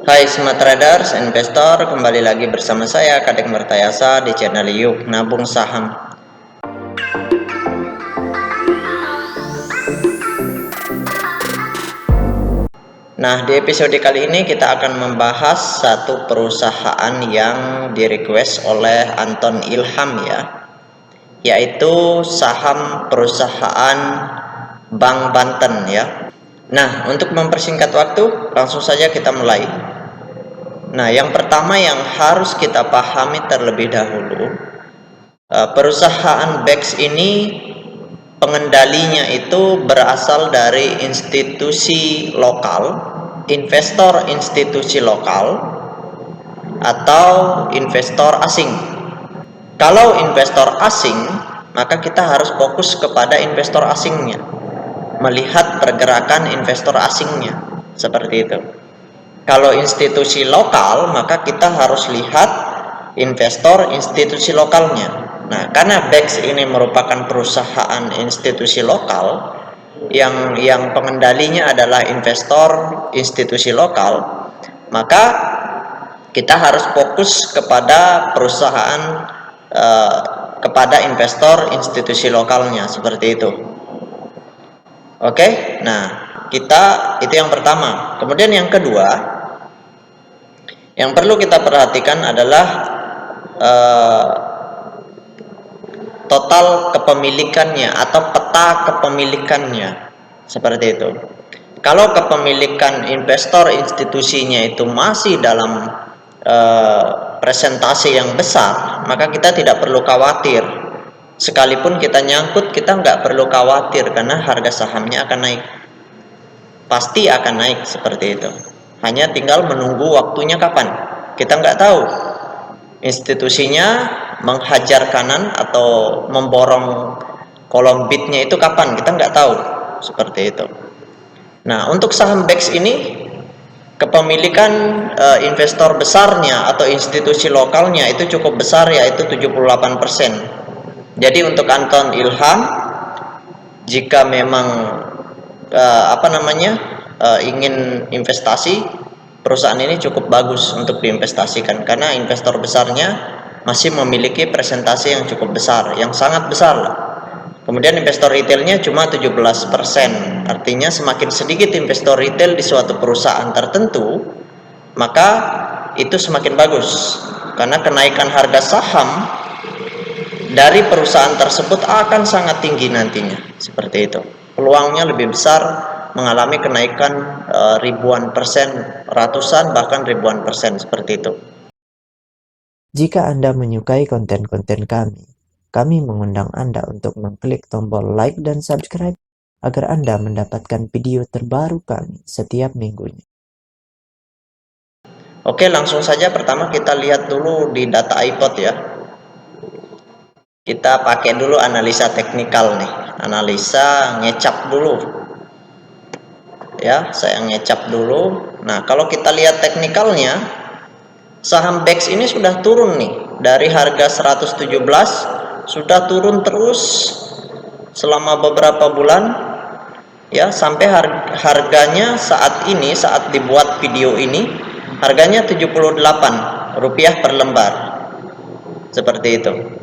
Hai Smart Traders, investor, kembali lagi bersama saya Kadek Mertayasa di channel Yuk Nabung Saham. Nah, di episode kali ini kita akan membahas satu perusahaan yang di-request oleh Anton Ilham ya, yaitu saham perusahaan Bank Banten ya. Nah, untuk mempersingkat waktu, langsung saja kita mulai. Nah, yang pertama yang harus kita pahami terlebih dahulu, perusahaan BEX ini pengendalinya itu berasal dari institusi lokal, investor institusi lokal, atau investor asing. Kalau investor asing, maka kita harus fokus kepada investor asingnya, melihat pergerakan investor asingnya, seperti itu. Kalau institusi lokal, maka kita harus lihat investor institusi lokalnya. Nah, karena BEX ini merupakan perusahaan institusi lokal yang pengendalinya adalah investor institusi lokal, maka kita harus fokus kepada perusahaan kepada investor institusi lokalnya, seperti itu. Oke, nah itu yang pertama. Kemudian yang kedua, yang perlu kita perhatikan adalah total kepemilikannya atau peta kepemilikannya, seperti itu. Kalau kepemilikan investor institusinya itu masih dalam presentasi yang besar, maka kita tidak perlu khawatir. Sekalipun kita nyangkut, kita nggak perlu khawatir karena harga sahamnya akan naik, pasti akan naik, seperti itu. Hanya tinggal menunggu waktunya kapan, kita nggak tahu institusinya menghajar kanan atau memborong kolom bidnya itu kapan, kita nggak tahu, seperti itu. Nah, untuk saham BEX ini kepemilikan investor besarnya atau institusi lokalnya itu cukup besar, yaitu 78%. Jadi untuk Anton Ilham, jika memang ingin investasi, perusahaan ini cukup bagus untuk diinvestasikan karena investor besarnya masih memiliki presentasi yang cukup besar, yang sangat besar lah. Kemudian investor retailnya cuma 17%. Artinya semakin sedikit investor retail di suatu perusahaan tertentu, maka itu semakin bagus, karena kenaikan harga saham dari perusahaan tersebut akan sangat tinggi nantinya, seperti itu. Peluangnya lebih besar mengalami kenaikan ribuan persen, ratusan bahkan ribuan persen, seperti itu. Jika Anda menyukai konten-konten kami mengundang Anda untuk mengklik tombol like dan subscribe agar Anda mendapatkan video terbaru kami setiap minggunya. Oke, langsung saja pertama kita lihat dulu di data iPod ya. Kita pakai dulu analisa teknikal nih, analisa ngecap dulu. Ya, saya ngecap dulu. Nah, kalau kita lihat teknikalnya, saham BEX ini sudah turun nih, dari harga 117 sudah turun terus selama beberapa bulan ya, sampai harganya saat ini, saat dibuat video ini, harganya Rp78 per lembar, seperti itu.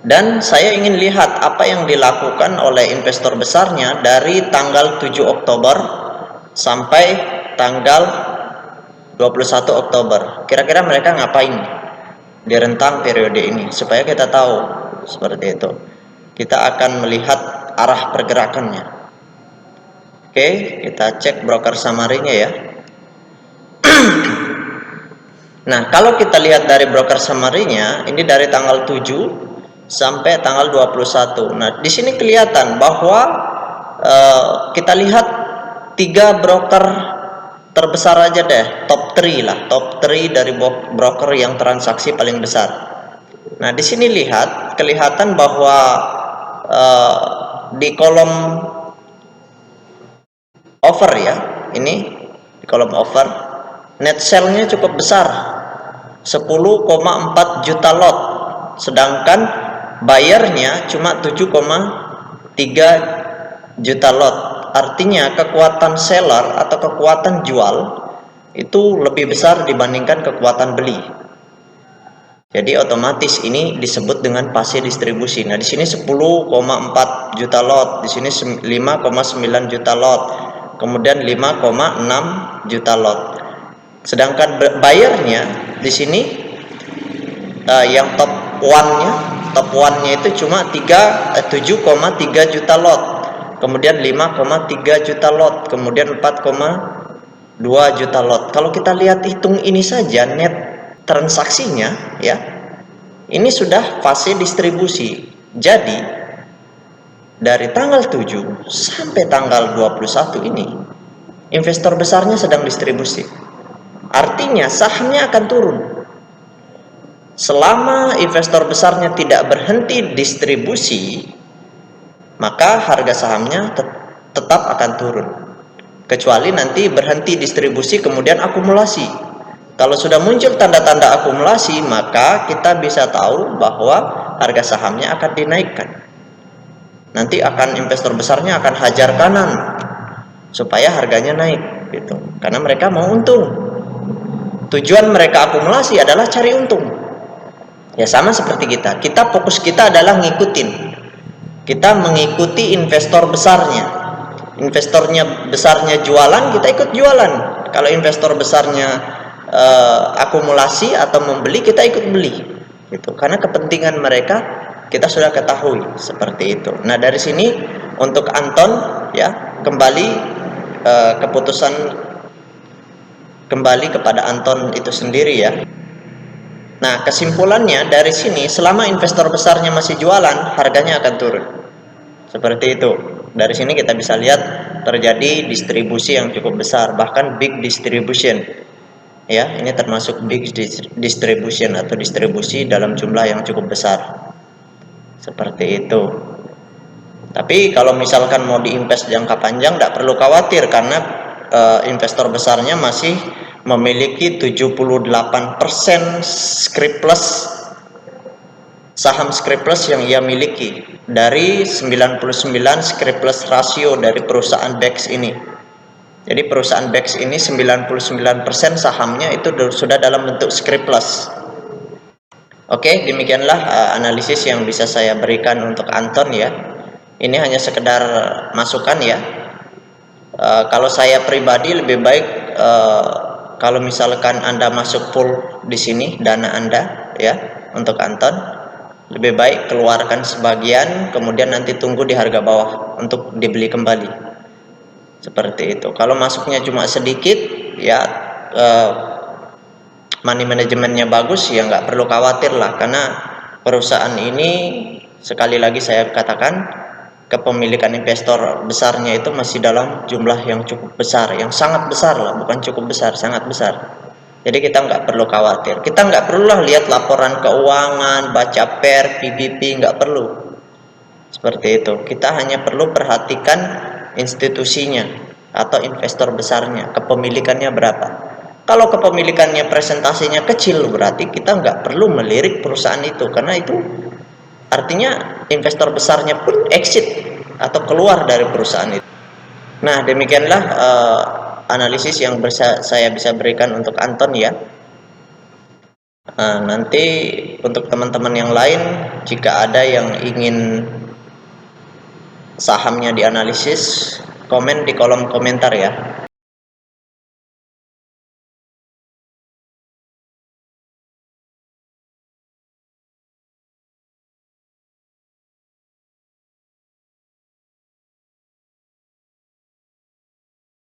Dan saya ingin lihat apa yang dilakukan oleh investor besarnya dari tanggal 7 Oktober sampai tanggal 21 Oktober. Kira-kira mereka ngapain di rentang periode ini, supaya kita tahu, seperti itu. Kita akan melihat arah pergerakannya. Oke, kita cek broker summary-nya ya. Nah, kalau kita lihat dari broker summary-nya, ini dari tanggal 7 sampai tanggal 21. Nah, di sini kelihatan bahwa kita lihat 3 broker terbesar aja deh, top 3 lah, top 3 dari broker yang transaksi paling besar. Nah, di sini kelihatan bahwa di kolom over ya, ini di kolom over, net sell-nya cukup besar, 10,4 juta lot, sedangkan bayarnya cuma 7,3 juta lot. Artinya kekuatan seller atau kekuatan jual itu lebih besar dibandingkan kekuatan beli. Jadi otomatis ini disebut dengan fase distribusi. Nah, di sini 10,4 juta lot, di sini 5,9 juta lot, kemudian 5,6 juta lot. Sedangkan bayarnya di sini yang top one-nya itu cuma 7,3 juta lot, kemudian 5,3 juta lot, kemudian 4,2 juta lot. Kalau kita lihat hitung ini saja net transaksinya ya, ini sudah fase distribusi. Jadi dari tanggal 7 sampai tanggal 21 ini investor besarnya sedang distribusi. Artinya sahamnya akan turun. Selama investor besarnya tidak berhenti distribusi, maka harga sahamnya tetap akan turun. Kecuali nanti berhenti distribusi kemudian akumulasi. Kalau sudah muncul tanda-tanda akumulasi, maka kita bisa tahu bahwa harga sahamnya akan dinaikkan. Nanti investor besarnya akan hajar kanan supaya harganya naik gitu. Karena mereka mau untung. Tujuan mereka akumulasi adalah cari untung. Ya sama seperti kita. Fokus kita adalah ngikutin. Kita mengikuti investor besarnya. Investornya besarnya jualan, kita ikut jualan. Kalau investor besarnya akumulasi atau membeli, kita ikut beli gitu, karena kepentingan mereka kita sudah ketahui seperti itu. Nah, dari sini untuk Anton ya, kembali keputusan kembali kepada Anton itu sendiri ya. Nah, kesimpulannya dari sini, selama investor besarnya masih jualan, harganya akan turun seperti itu. Dari sini kita bisa lihat terjadi distribusi yang cukup besar, bahkan big distribution ya. Ini termasuk big distribution atau distribusi dalam jumlah yang cukup besar seperti itu. Tapi kalau misalkan mau diinvest jangka panjang, tidak perlu khawatir, karena investor besarnya masih memiliki 78% scriptless, saham scriptless yang ia miliki dari 99 scriptless rasio dari perusahaan BEX ini. Jadi perusahaan BEX ini 99% sahamnya itu sudah dalam bentuk scriptless. Oke, demikianlah analisis yang bisa saya berikan untuk Anton ya. Ini hanya sekedar masukan ya. Kalau saya pribadi lebih baik kalau misalkan Anda masuk full di sini dana Anda ya untuk Anton, lebih baik keluarkan sebagian, kemudian nanti tunggu di harga bawah untuk dibeli kembali. Seperti itu. Kalau masuknya cuma sedikit ya, money manajemennya bagus ya, nggak perlu khawatir lah, karena perusahaan ini sekali lagi saya katakan, kepemilikan investor besarnya itu masih dalam jumlah yang cukup besar, yang sangat besar lah, bukan cukup besar, sangat besar. Jadi kita nggak perlu khawatir, kita nggak perlulah lihat laporan keuangan, baca PBB, nggak perlu seperti itu. Kita hanya perlu perhatikan institusinya atau investor besarnya, kepemilikannya berapa. Kalau kepemilikannya presentasinya kecil, berarti kita nggak perlu melirik perusahaan itu, karena itu artinya investor besarnya pun exit atau keluar dari perusahaan itu. Nah, demikianlah analisis yang saya bisa berikan untuk Anton ya. Nanti untuk teman-teman yang lain, jika ada yang ingin sahamnya dianalisis, komen di kolom komentar ya.